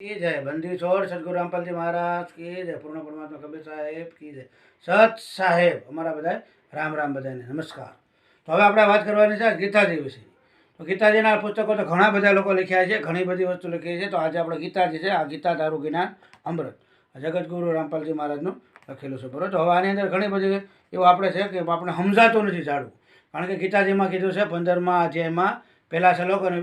की जय। बंदी छोड़ सदगुरु रामपाल जी महाराज की जय। पूर्ण परमात्मा कबीर साहेब की जय। सत साहेब अमरा बधाय राम राम बधाने नमस्कार। तो हवे आपणे वात करवानी छे गीताजी विषे। तो गीताजीना पुस्तको तो घणा बधा लोको लख्या छे, घणी बधी वस्तु लखी छे। तो आज आपणे गीताजी छे, आ गीता तारू ज्ञान अमृत जगतगुरु रामपालजी महाराजनुं लखेલું છે बरोबर। तो हवे आनी अंदर घणी बधी एवुं आपणे छे के आपणे समजाતું નથી जाडું, कारण के गीताजीमां कीधुं छे 15मा अध्यायमां पहेला श्लोक अने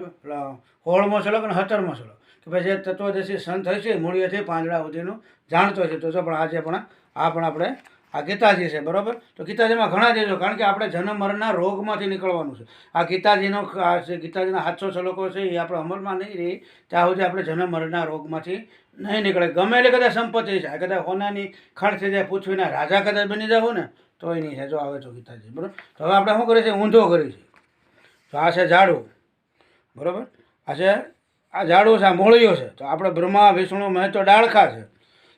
16मो श्लोक अने 17मो श्लोक कि भाई जे तत्वदर्शी संत हशे मूळिएथी પાંદડા સુધીનું જાણતો છે। તો જો પણ આજે પણ આપણે आ गीताजी है बराबर। तो गीताजी में घना देशो, कारण के आपणे जन्म मरणना रोगमांथी निकळवानुं छे। आ गीताजीनो गीताजीना 700 श्लोको छे ए आपणे अमलमां नहीं रही त्यां सुधी आपणे जन्म मरणना रोगमांथी नहीं निकळे। गमे एटली कदाच संपत्ति छे, कदाच सोनानी खाड़ थई जाय, पृथ्वीना राजा कदाच बनी जावो ने तोय नहीं छे। जो आवे तो गीताजी बराबर। तो हवे आपणे शुं करीए छीए, ऊंधो करीए छीए। तो आ छे झाड़ू बराबर, आ छे आ झाड़ू छे, आ मूळियो छे। तो आपणे ब्रह्मा विष्णु महेश तो डाळखा छे।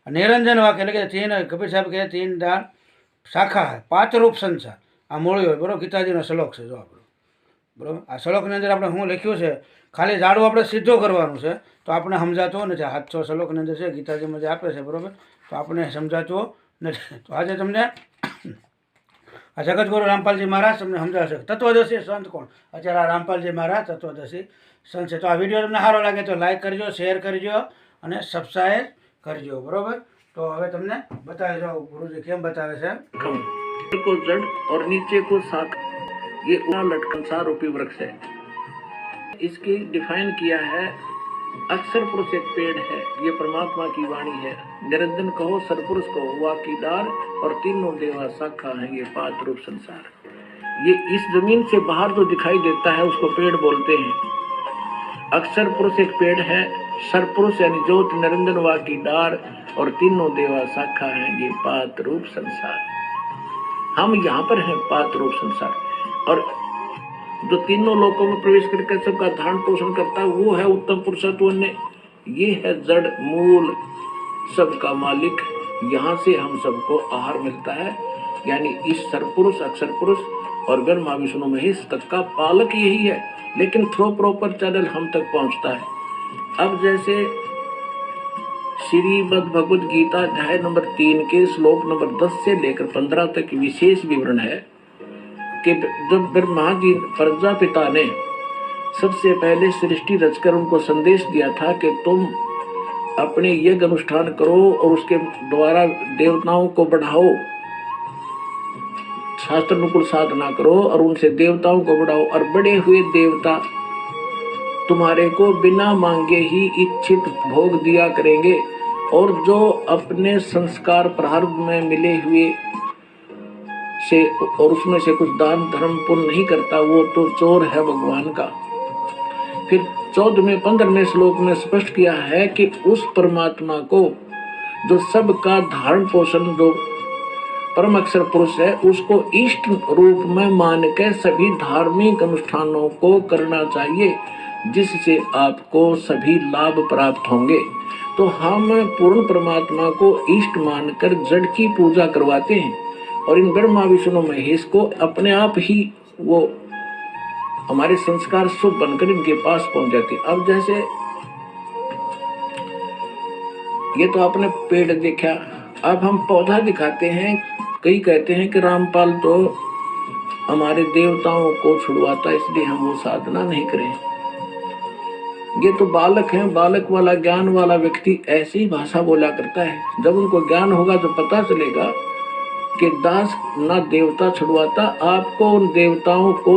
निरंजन वाक्य એટલે કે तीन कबीर साहेब કહે तीन दान शाखा है, 5 रूप संसार आ मूळियो बराबर। गीताजीनो श्लोक छे जो આપણો बराबर। आ श्लोकनी अंदर આપણે શું લખ્યું છે, ખાલી ઝાડુ આપણે સીધો કરવાનું છે તો આપણે સમજાતો નથી। 700 શ્લોકની અંદર છે ગીતાજીમાં જે આપે છે બરાબર, તો આપણે સમજાતો નથી। તો આજે તમને આ જગતગુરુ રામપાલજી महाराज તમને સમજાવશે તત્વદર્શી સંત કોણ। અત્યારે આ રામપાલજી महाराज તત્વદર્શી संत છે। તો આ વિડીયો તમને સારો લાગે તો લાઈક કરજો, શેર કરજો અને સબસ્ક્રાઈબ करजो बराबर। तो हवे तमने बताए जाओ गुरुजी केम बतावे छे। को जड़ और नीचे को शाख, ये लटकन सा रूपी वृक्ष है। इसकी डिफाइन किया है, अक्षर पुरुष एक पेड़ है, ये परमात्मा की वाणी है। निरंजन कहो सरपुरुष कहो, वाकी डार और तीनों देवा शाखा है, ये 5 रूप संसार। ये इस जमीन से बाहर जो दिखाई देता है उसको पेड़ बोलते हैं। अक्षर पुरुष एक पेड़ है, सरपुरुष यानी ज्योत, निरंजन वा की डार और तीनों देवा शाखा हैं, ये 5 रूप संसार। हम यहाँ पर हैं 5 रूप संसार, और जो तीनों लोकों में प्रवेश करके सबका धारण पोषण करता है वो है उत्तम पुरुषत्व ने। ये है जड़ मूल सबका मालिक। यहाँ से हम सबको आहार मिलता है, यानी इस सरपुरुष अक्षर पुरुष और ब्रह्मा विष्णु महेश तक का पालक यही है, लेकिन थ्रो प्रॉपर चैनल हम तक पहुँचता है। अब जैसे श्रीमद् भगवद गीता अध्याय नंबर 3 के श्लोक नंबर 10 से लेकर 15 तक विशेष विवरण है कि जब ब्रह्मा जी प्रजापिता ने सबसे पहले सृष्टि रचकर उनको संदेश दिया था कि तुम अपने यज्ञ अनुष्ठान करो और उसके द्वारा देवताओं को बढ़ाओ, शास्त्र अनुकूल साधना करो और उनसे देवताओं को बढ़ाओ, और बड़े हुए देवता तुम्हारे को बिना मांगे ही इच्छित भोग दिया करेंगे, और जो अपने संस्कार प्रारब्ध में मिले हुए से और उसमें से कुछ दान धर्म पुण्य नहीं करता वो तो चोर है भगवान का। फिर 14वें 15वें श्लोक में स्पष्ट किया है कि उस परमात्मा को जो सबका धारण पोषण जो परम अक्षर पुरुष है उसको इष्ट रूप में मान के सभी धार्मिक अनुष्ठानों को करना चाहिए, जिससे आपको सभी लाभ प्राप्त होंगे। तो हम पूर्ण परमात्मा को इष्ट मानकर जड़ की पूजा करवाते हैं, और इन ब्रह्मा विष्णु महेश को अपने आप ही वो हमारे संस्कार शुभ बनकर इनके पास पहुंच जाते हैं। अब जैसे ये तो आपने पेड़ देखा, अब हम पौधा दिखाते हैं। कई कहते हैं कि रामपाल तो हमारे देवताओं को छुड़वाता इसलिए हम वो साधना नहीं करें। ये तो बालक हैं, बालक वाला ज्ञान वाला व्यक्ति ऐसी ही भाषा बोला करता है। जब उनको ज्ञान होगा तो पता चलेगा कि दास ना देवता छुड़वाता, आपको उन देवताओं को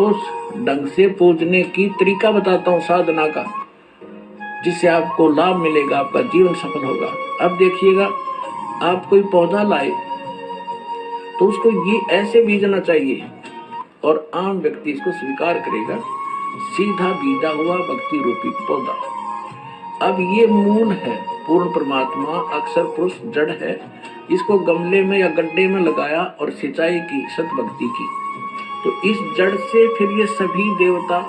ढंग से पूजने की तरीका बताता हूँ साधना का, जिससे आपको लाभ मिलेगा, आपका जीवन सफल होगा। अब देखिएगा, आप कोई पौधा लाए तो उसको ये ऐसे बीजना चाहिए, और आम व्यक्ति इसको स्वीकार करेगा, सीधा बीजा हुआ भक्ति रूपी पौधा। अब ये मूल है, पूर्ण परमात्मा अक्षर पुरुष जड़ है। इसको गमले में या गड्ढे में लगाया और सिंचाई की, सत भक्ति की, तो इस जड़ से फिर ये सभी देवता,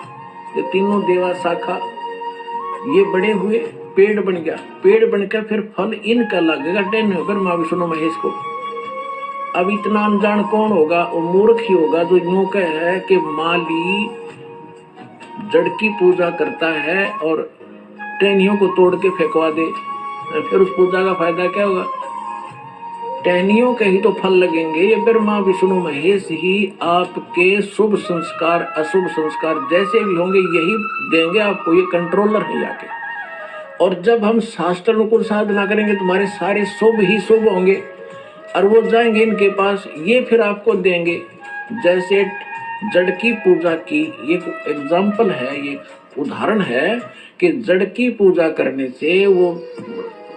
ये तीनों देवा शाखा, ये बड़े हुए पेड़ बन गया। पेड़ बनकर फिर फल इनका लगेगा टेन ब्रह्मा विष्णु महेश को। अब इतना अनजान कौन होगा? वो मूर्ख ही होगा जो यूं कहे कि माली जड़ की पूजा करता है और टहनियों को तोड़ के फेंकवा दे, फिर उस पूजा का फायदा क्या होगा? टहनियों के ही तो फल लगेंगे। ये ब्रह्मा विष्णु महेश ही आपके शुभ संस्कार अशुभ संस्कार जैसे भी होंगे यही देंगे आपको, ये कंट्रोलर है आके। और जब हम शास्त्र अनुकूल साधना करेंगे तुम्हारे सारे शुभ ही शुभ होंगे और वो जाएंगे इनके पास, ये फिर आपको देंगे। जैसे जड़ की पूजा की ये एग्जाम्पल है, ये उदाहरण है कि जड़ की पूजा करने से वो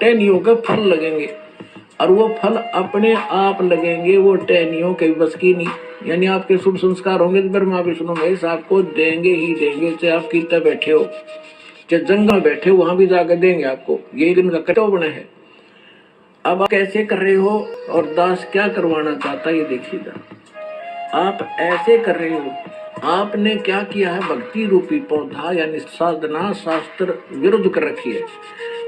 टहनियों के फल लगेंगे और वो फल अपने आप लगेंगे, वो टहनियों के बस की नहीं। यानी आपके शुभ संस्कार होंगे तो ब्रह्मा विष्णु महेश आपको देंगे ही देंगे, चाहे आप कितना बैठे हो, चाहे जंगल बैठे हो, वहां भी जाकर देंगे आपको। ये इनका कटौबण है। अब आप कैसे कर रहे हो और दास क्या करवाना चाहता है ये देखिएगा। आप ऐसे कर रहे हो, आपने क्या किया है, भक्ति रूपी पौधा यानी साधना शास्त्र विरुद्ध कर रखी है।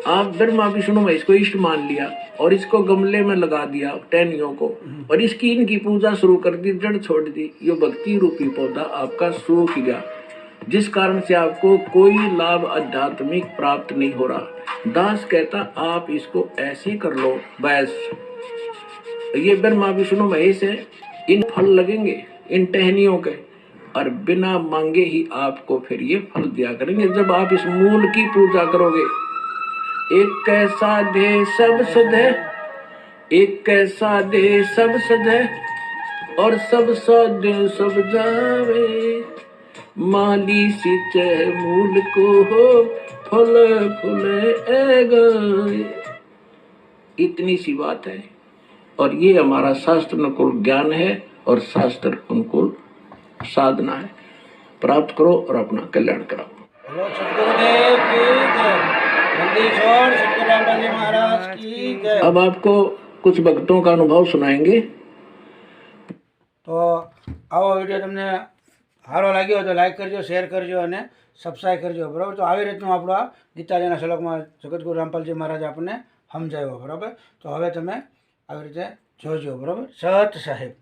आप ब्रह्मा विष्णु महेश को इष्ट मान लिया और इसको गमले में लगा दिया टहनियों को, और इसकी इनकी पूजा शुरू कर दी, जड़ छोड़ दी। ये भक्ति रूपी पौधा आपका सूख गया, जिस कारण से आपको कोई लाभ आध्यात्मिक प्राप्त नहीं हो रहा। दास कहता आप इसको ऐसे कर लो, बस ये ब्रह्मा विष्णु महेश है, इन फल लगेंगे इन टहनियों के, और बिना मांगे ही आपको फिर ये फल दिया करेंगे जब आप इस मूल की पूजा करोगे। एक कैसा दे सब सद है, एक कैसा दे सब सद है, और सब सद सब जावे, माली सिंच मूल को हो, फल फूले गए। इतनी सी बात है, और ये हमारा शास्त्र अनुकूल ज्ञान है और शास्त्र अनुकूल साधना है। प्राप्त करो और अपना कल्याण कराओ। बोलो सतगुरुदेव की जय, नंदीश्वर सतगुरु रामपाल जी महाराज की जय। अब आपको कुछ भक्तों का अनुभव सुनाएंगे। तो આવો વિડીયો તમને સારો લાગ્યો તો લાઈક કરજો, શેર કરજો અને સબસ્ક્રાઈબ કરજો, બરાબર। તો આવી રીતનું આપણો આ ગીતાજીના શ્લોકમાં જગતગુરુ રામપાલજી મહારાજ આપણને સમજાવ્યો, બરાબર। તો હવે તમે આવી રીતે જોજો, બરાબર। સત સાહેબ।